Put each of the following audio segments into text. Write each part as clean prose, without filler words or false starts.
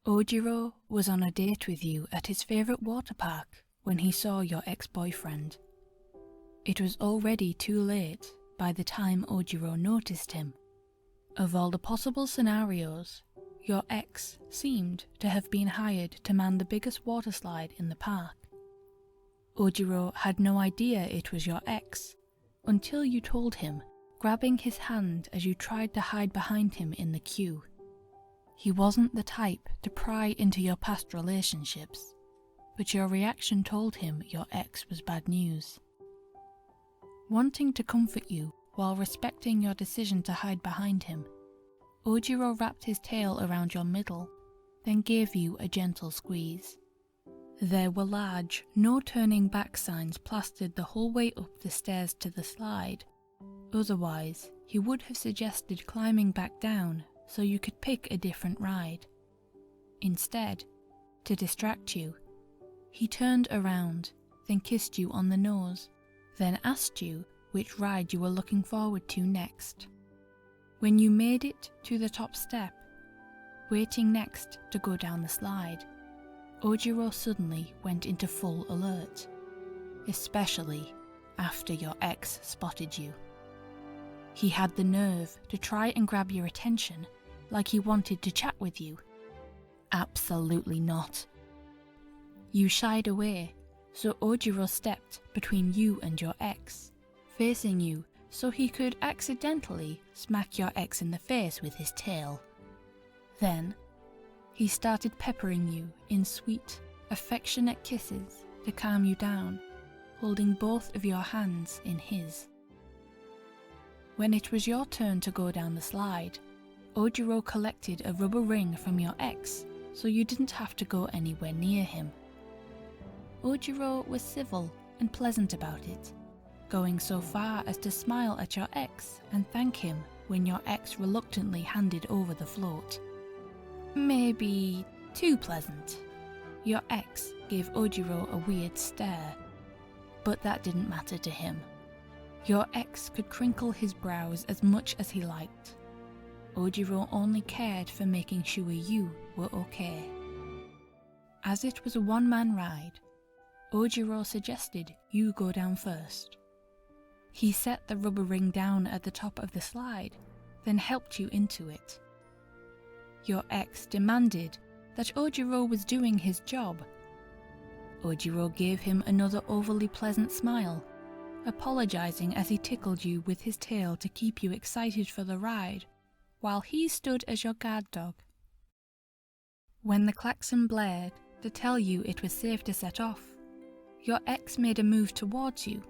Ojiro was on a date with you at his favourite water park when he saw your ex-boyfriend. It was already too late by the time Ojiro noticed him. Of all the possible scenarios, your ex seemed to have been hired to man the biggest water slide in the park. Ojiro had no idea it was your ex until you told him, grabbing his hand as you tried to hide behind him in the queue. He wasn't the type to pry into your past relationships, but your reaction told him your ex was bad news. Wanting to comfort you while respecting your decision to hide behind him, Ojiro wrapped his tail around your middle, then gave you a gentle squeeze. There were large, no-turning-back signs plastered the whole way up the stairs to the slide. Otherwise, he would have suggested climbing back down so you could pick a different ride. Instead, to distract you, he turned around, then kissed you on the nose, then asked you which ride you were looking forward to next. When you made it to the top step, waiting next to go down the slide, Ojiro suddenly went into full alert, especially after your ex spotted you. He had the nerve to try and grab your attention like he wanted to chat with you. Absolutely not. You shied away, so Ojiro stepped between you and your ex, facing you so he could accidentally smack your ex in the face with his tail. Then, he started peppering you in sweet, affectionate kisses to calm you down, holding both of your hands in his. When it was your turn to go down the slide, Ojiro collected a rubber ring from your ex so you didn't have to go anywhere near him. Ojiro was civil and pleasant about it, going so far as to smile at your ex and thank him when your ex reluctantly handed over the float. Maybe too pleasant. Your ex gave Ojiro a weird stare, but that didn't matter to him. Your ex could crinkle his brows as much as he liked. Ojiro only cared for making sure you were okay. As it was a one-man ride, Ojiro suggested you go down first. He set the rubber ring down at the top of the slide, then helped you into it. Your ex demanded that Ojiro was doing his job. Ojiro gave him another overly pleasant smile, apologizing as he tickled you with his tail to keep you excited for the ride, while he stood as your guard dog. When the klaxon blared to tell you it was safe to set off, your ex made a move towards you,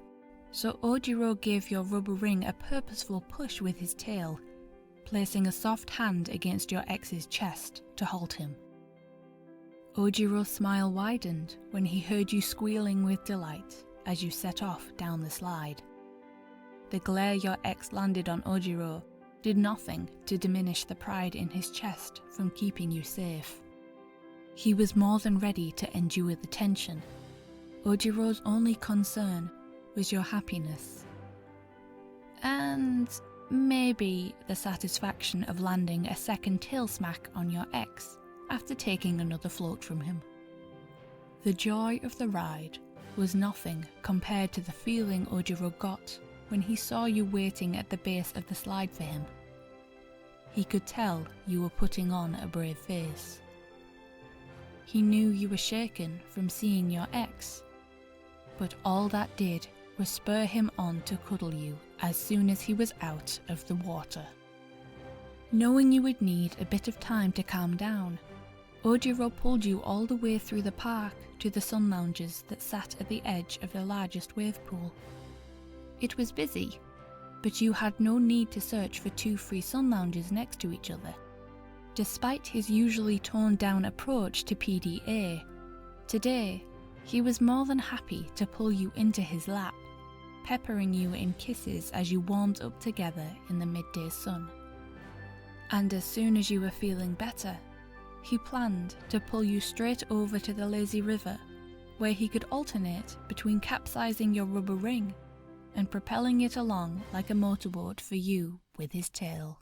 so Ojiro gave your rubber ring a purposeful push with his tail, placing a soft hand against your ex's chest to halt him. Ojiro's smile widened when he heard you squealing with delight as you set off down the slide. The glare your ex landed on Ojiro did nothing to diminish the pride in his chest from keeping you safe. He was more than ready to endure the tension. Ojiro's only concern was your happiness. And maybe the satisfaction of landing a second tail smack on your ex after taking another float from him. The joy of the ride was nothing compared to the feeling Ojiro got when he saw you waiting at the base of the slide for him. He could tell you were putting on a brave face. He knew you were shaken from seeing your ex, but all that did was spur him on to cuddle you as soon as he was out of the water. Knowing you would need a bit of time to calm down, Ojiro pulled you all the way through the park to the sun lounges that sat at the edge of the largest wave pool. It was busy, but you had no need to search for 2 free sun lounges next to each other. Despite his usually toned-down approach to PDA, today he was more than happy to pull you into his lap, peppering you in kisses as you warmed up together in the midday sun. And as soon as you were feeling better, he planned to pull you straight over to the lazy river, where he could alternate between capsizing your rubber ring and propelling it along like a motorboat for you with his tail.